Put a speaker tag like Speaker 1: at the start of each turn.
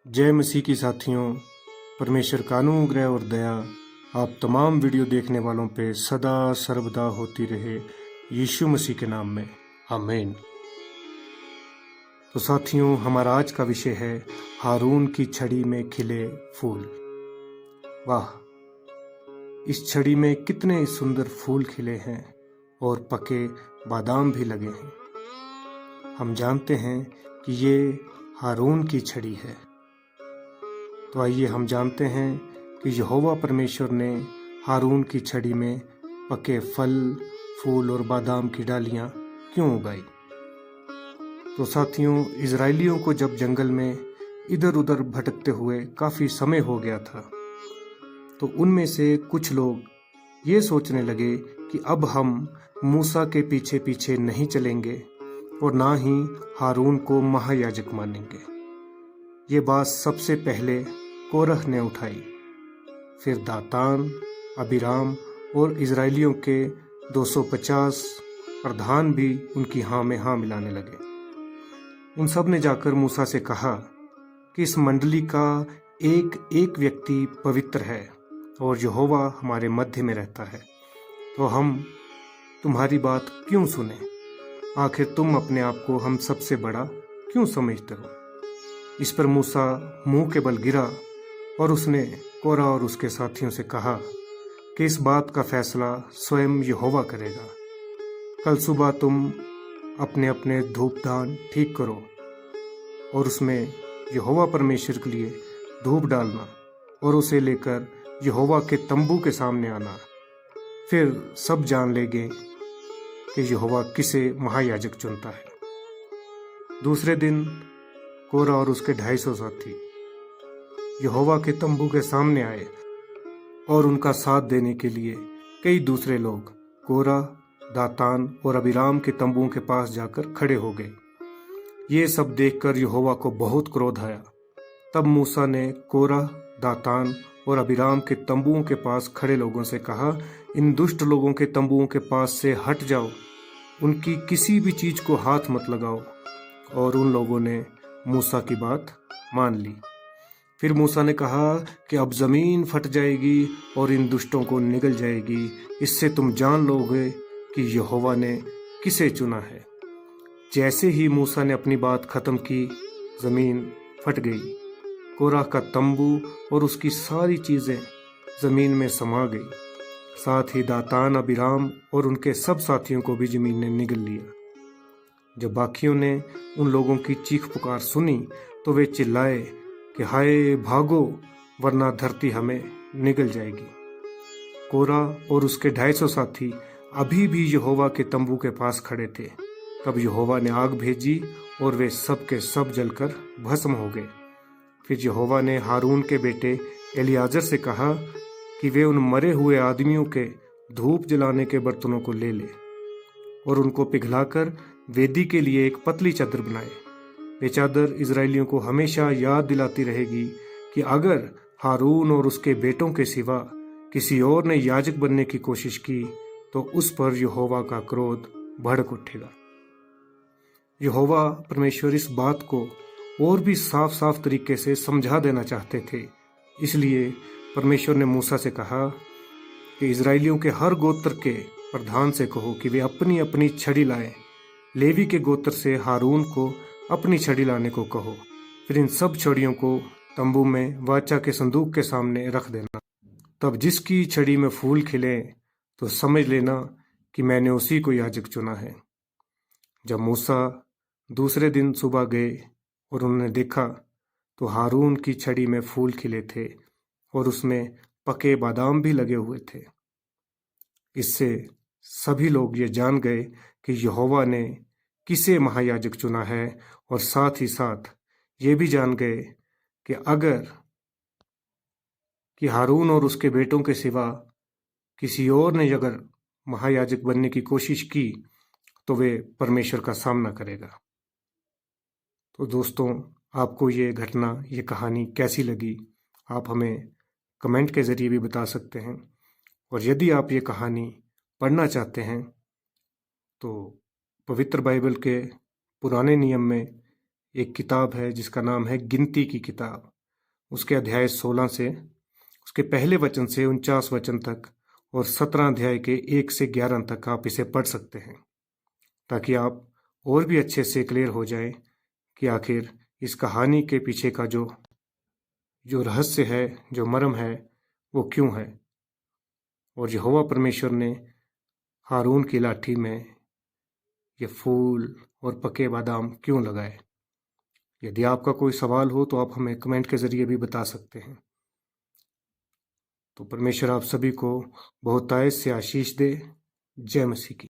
Speaker 1: जय मसीह की साथियों। परमेश्वर का अनुग्रह और दया आप तमाम वीडियो देखने वालों पे सदा सर्वदा होती रहे, यीशु मसीह के नाम में आमीन। तो साथियों, हमारा आज का विषय है हारून की छड़ी में खिले फूल। वाह, इस छड़ी में कितने सुंदर फूल खिले हैं और पके बादाम भी लगे हैं। हम जानते हैं कि ये हारून की छड़ी है। तो आइए हम जानते हैं कि यहोवा परमेश्वर ने हारून की छड़ी में पके फल, फूल और बादाम की डालियां क्यों उगाई। तो साथियों, इजराइलियों को जब जंगल में इधर उधर भटकते हुए काफ़ी समय हो गया था, तो उनमें से कुछ लोग ये सोचने लगे कि अब हम मूसा के पीछे पीछे नहीं चलेंगे और ना ही हारून को महायाजक मानेंगे। ये बात सबसे पहले कोरह ने उठाई। फिर दातान, अबीराम और इजराइलियों के 250 प्रधान भी उनकी हाँ में हाँ मिलाने लगे। उन सब ने जाकर मूसा से कहा कि इस मंडली का एक एक व्यक्ति पवित्र है और यहोवा हमारे मध्य में रहता है, तो हम तुम्हारी बात क्यों सुने? आखिर तुम अपने आप को हम सबसे बड़ा क्यों समझते हो? इस पर मूसा मुंह के बल गिरा और उसने कोरह और उसके साथियों से कहा कि इस बात का फैसला स्वयं यहोवा करेगा। कल सुबह तुम अपने अपने धूपदान ठीक करो और उसमें यहोवा परमेश्वर के लिए धूप डालना और उसे लेकर यहोवा के तंबू के सामने आना। फिर सब जान लेंगे कि यहोवा किसे महायाजक चुनता है। दूसरे दिन कोरह और उसके 250 साथी यहोवा के तंबू के सामने आए और उनका साथ देने के लिए कई दूसरे लोग कोरह, दातान और अबीराम के तंबुओं के पास जाकर खड़े हो गए। ये सब देखकर यहोवा को बहुत क्रोध आया। तब मूसा ने कोरह, दातान और अबीराम के तंबुओं के पास खड़े लोगों से कहा, इन दुष्ट लोगों के तंबुओं के पास से हट जाओ, उनकी किसी भी चीज को हाथ मत लगाओ। और उन लोगों ने मूसा की बात मान ली। फिर मूसा ने कहा कि अब जमीन फट जाएगी और इन दुष्टों को निगल जाएगी। इससे तुम जान लोगे कि यहोवा ने किसे चुना है। जैसे ही मूसा ने अपनी बात खत्म की, जमीन फट गई। कोरह का तंबू और उसकी सारी चीजें जमीन में समा गई। साथ ही दातान, अबीराम और उनके सब साथियों को भी जमीन ने निगल लिया। जब बाकियों ने उन लोगों की चीख पुकार सुनी तो वे चिल्लाए कि हाय भागो, वरना धरती हमें निगल जाएगी। कोरह और उसके 250 साथी अभी भी यहोवा के तंबू के पास खड़े थे। तब यहोवा ने आग भेजी और वे सब के सब जलकर भस्म हो गए। फिर यहोवा ने हारून के बेटे एलियाजर से कहा कि वे उन मरे हुए आदमियों के धूप जलाने के बर्तनों को ले ले और उनको पिघलाकर वेदी के लिए एक पतली चादर बनाए। वे चादर इजरायलियों को हमेशा याद दिलाती रहेगी कि अगर हारून और उसके बेटों के सिवा किसी और ने याजक बनने की कोशिश की तो उस पर यहोवा का क्रोध भड़क उठेगा। यहोवा परमेश्वर इस बात को और भी साफ साफ तरीके से समझा देना चाहते थे। इसलिए परमेश्वर ने मूसा से कहा कि इजरायलियों के हर गोत्र के प्रधान से कहो कि वे अपनी अपनी छड़ी लाएं। लेवी के गोत्र से हारून को अपनी छड़ी लाने को कहो। फिर इन सब छड़ियों को तंबू में वाचा के संदूक के सामने रख देना। तब जिसकी छड़ी में फूल खिले तो समझ लेना कि मैंने उसी को याजक चुना है। जब मूसा दूसरे दिन सुबह गए और उन्होंने देखा तो हारून की छड़ी में फूल खिले थे और उसमें पके बादाम भी लगे हुए थे। इससे सभी लोग ये जान गए कि यहोवा ने किसे महायाजक चुना है और साथ ही साथ ये भी जान गए कि अगर हारून और उसके बेटों के सिवा किसी और ने अगर महायाजक बनने की कोशिश की तो वे परमेश्वर का सामना करेगा। तो दोस्तों, आपको ये घटना, ये कहानी कैसी लगी, आप हमें कमेंट के ज़रिए भी बता सकते हैं। और यदि आप ये कहानी पढ़ना चाहते हैं तो पवित्र बाइबल के पुराने नियम में एक किताब है जिसका नाम है गिनती की किताब। उसके अध्याय 16 से, उसके पहले वचन से 49 वचन तक और 17 अध्याय के 1 से 11 तक आप इसे पढ़ सकते हैं, ताकि आप और भी अच्छे से क्लियर हो जाए कि आखिर इस कहानी के पीछे का जो रहस्य है, जो मर्म है, वो क्यों है, और यहोवा परमेश्वर ने हारून की लाठी में ये फूल और पके बादाम क्यों लगाए। यदि आपका कोई सवाल हो तो आप हमें कमेंट के ज़रिए भी बता सकते हैं। तो परमेश्वर आप सभी को बहुतायत से आशीष दे। जय मसीह की।